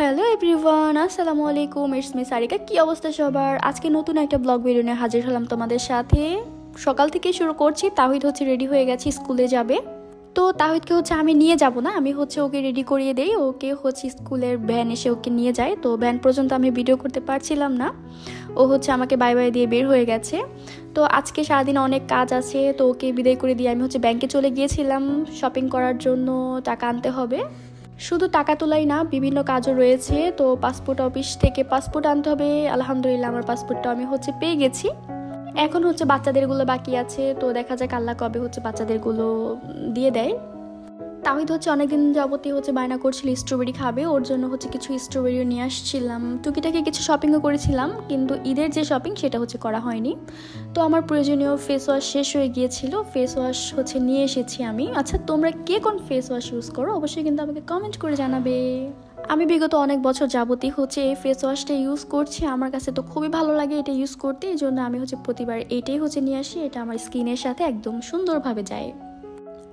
Hello everyone, আসসালামু আলাইকুম। It's me Sarika. কি অবস্থা সবার? আজকে নতুন একটা ব্লগ ভিডিও নিয়ে হাজির হলাম তোমাদের সাথে। সকাল থেকে শুরু করছি। তাহিদ রেডি হয়ে গেছে, স্কুলে যাবে। তো তাহিদকে আমি নিয়ে যাব না, আমি ওকে রেডি করিয়ে দেই। ওকে স্কুলের ভ্যান এসে ওকে নিয়ে যায়। তো ভ্যান পর্যন্ত আমি ভিডিও করতে পারছিলাম না। ও আমাকে বাই বাই দিয়ে বের হয়ে গেছে। তো আজকে সারাদিন অনেক কাজ আছে, তো ওকে বিদায় করে দিয়ে আমি ব্যাংকে চলে গিয়েছিলাম শপিং করার জন্য। টাকা আনতে হবে। শুধু টাকা তোলাই না, বিভিন্ন কাজও রয়েছে। তো পাসপোর্ট অফিস থেকে পাসপোর্ট আনতে হবে। আলহামদুলিল্লাহ আমার পাসপোর্টটা আমি পেয়ে গেছি। এখন বাচ্চাদেরগুলো বাকি আছে। তো দেখা যাক আল্লাহ কবে বাচ্চাদেরগুলো দিয়ে দেয়। তাহিদ অনেকদিন যাবতীয় বায়না করছিল স্ট্রবেরি খাবে। ওর জন্য কিছু স্ট্রবেরিও নিয়ে আসছিলাম। টুকিটাকি কিছু শপিংও করেছিলাম, কিন্তু ঈদের যে শপিং সেটা করা হয়নি। তো আমার প্রয়োজনীয় ফেস ওয়াশ শেষ হয়ে গিয়েছিল। ফেস ওয়াশ নিয়ে এসেছি আমি। আচ্ছা, তোমরা কে কোন ফেস ওয়াশ ইউজ করো অবশ্যই কিন্তু আমাকে কমেন্ট করে জানাবে। আমি বিগত অনেক বছর যাবতীয় এই ফেস ওয়াশটা ইউজ করছি। আমার কাছে তো খুবই ভালো লাগে এটা ইউজ করতে। এই জন্য আমি প্রতিবার এটাই নিয়ে আসি। এটা আমার স্কিনের সাথে একদম সুন্দরভাবে যায়।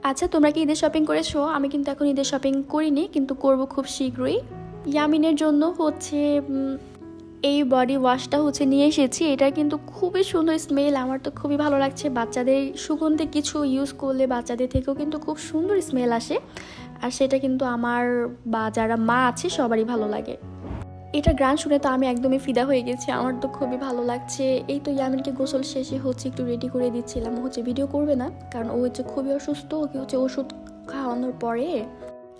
আচ্ছা, তোমরা কি ঈদের শপিং করেছো? আমি কিন্তু এখন ঈদের শপিং করিনি, কিন্তু করব খুব শীঘ্রই। ইয়ামিনের জন্য এই বডি ওয়াশটা নিয়ে এসেছি। এটা কিন্তু খুবই সুন্দর স্মেল, আমার তো খুবই ভালো লাগছে। বাচ্চাদের সুগন্ধি কিছু ইউজ করলে বাচ্চাদের থেকেও কিন্তু খুব সুন্দর স্মেল আসে। আর সেটা কিন্তু আমার বা যারা মা আছে সবারই ভালো লাগে। এটা গান শুনে তো আমি একদমই ফিদা হয়ে গেছি। আমার তো খুবই ভালো লাগছে। এই তো ইয়ামিনকে গোসল শেষে একটু রেডি করে দিচ্ছিলাম। ভিডিও করবে না, কারণ ও খুবই অসুস্থ। ওকে ওষুধ খাওয়ানোর পরে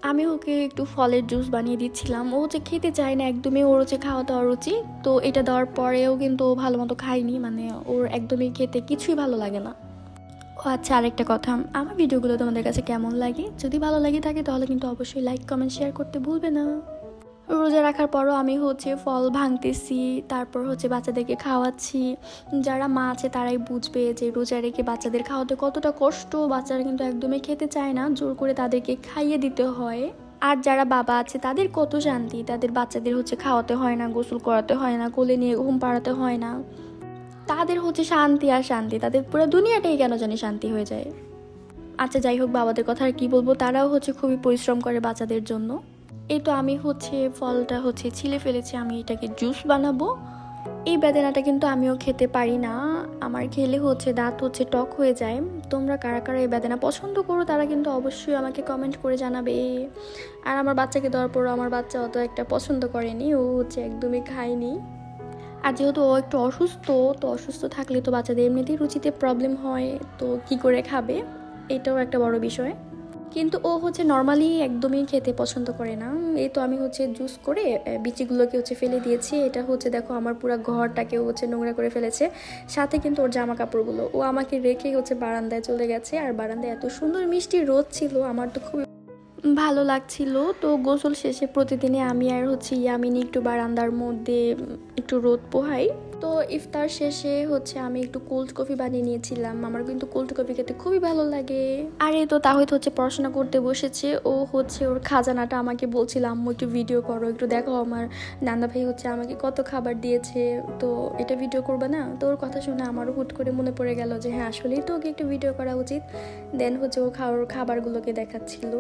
আমি ওকে একটু ফলের জুস বানিয়ে দিচ্ছিলাম। ও খেতে চায় না একদমই। ওর খাওয়া দাওয়া রুচি, তো এটা দেওয়ার পরেও কিন্তু ও ভালো মতো খায়নি। মানে ওর একদমই খেতে কিছুই ভালো লাগে না। ও আচ্ছা, আরেকটা কথা, আমার ভিডিওগুলো তোমাদের কাছে কেমন লাগে? যদি ভালো লাগে থাকে তাহলে কিন্তু অবশ্যই লাইক কমেন্ট শেয়ার করতে ভুলবে না। রোজা রাখার পরও আমি ফল ভাঙতেছি, তারপর বাচ্চাদেরকে খাওয়াচ্ছি। যারা মা আছে তারাই বুঝবে যে রোজা রেখে বাচ্চাদের খাওয়াতে কতটা কষ্ট। বাচ্চারা কিন্তু একদমই খেতে চায় না, জোর করে তাদেরকে খাইয়ে দিতে হয়। আর যারা বাবা আছে তাদের কত শান্তি, তাদের বাচ্চাদের খাওয়াতে হয় না, গোসল করাতে হয় না, কোলে নিয়ে ঘুম পাড়াতে হয় না। তাদের শান্তি আর শান্তি, তাদের পুরো দুনিয়াটাই কেন জানি শান্তি হয়ে যায়। আচ্ছা যাই হোক, বাবাদের কথা আর কি বলবো, তারাও খুবই পরিশ্রম করে বাচ্চাদের জন্য। এই তো আমি ফলটা ছিলে ফেলেছি, আমি এটাকে জুস বানাবো। এই বেদানাটা কিন্তু আমিও খেতে পারি না। আমার খেলে দাঁত টক হয়ে যায়। তোমরা কারা কারা এই বেদানা পছন্দ করো তারা কিন্তু অবশ্যই আমাকে কমেন্ট করে জানাবে। আর আমার বাচ্চাকে দেওয়ার পরও আমার বাচ্চা অত একটা পছন্দ করেনি, ও একদমই খায়নি। আর যেহেতু ও একটু অসুস্থ, তো অসুস্থ থাকলে তো বাচ্চাদের এমনিতেই রুচিতে প্রবলেম হয়, তো কি করে খাবে, এটাও একটা বড় বিষয়। কিন্তু ও নর্মালি একদমই খেতে পছন্দ করে না। এই তো আমি জুস করে বিচিগুলোকে ফেলে দিয়েছি। এটা দেখো আমার পুরো ঘরটাকে নোংরা করে ফেলেছে, সাথে কিন্তু ওর জামা কাপড়গুলো। ও আমাকে রেখে বারান্দায় চলে গেছে। আর বারান্দায় এত সুন্দর মিষ্টি রোদ ছিল, আমার তো খুবই ভালো লাগছিল। তো গোসল শেষে প্রতিদিনে আমি আর ইয়ামিনী একটু বারান্দার মধ্যে একটু রোদ পোহাই। তো ইফতার শেষে আমি একটু কোল্ড কফি বানিয়ে নিয়েছিলাম। আমার কিন্তু কোল্ড কফি খেতে খুবই ভালো লাগে। আর এই তো তাহিদ পড়াশোনা করতে বসেছে। ও ওর খাজানাটা আমাকে বলছিল, আম্মু একটু ভিডিও করো, একটু দেখো আমার নানা ভাই আমাকে কত খাবার দিয়েছে, তো এটা ভিডিও করবে না? তো ওর কথা শুনে আমারও হুট করে মনে পড়ে গেল যে হ্যাঁ, আসলেই তো ওকে একটু ভিডিও করা উচিত। দেন ও খাবারগুলোকে দেখাচ্ছিল।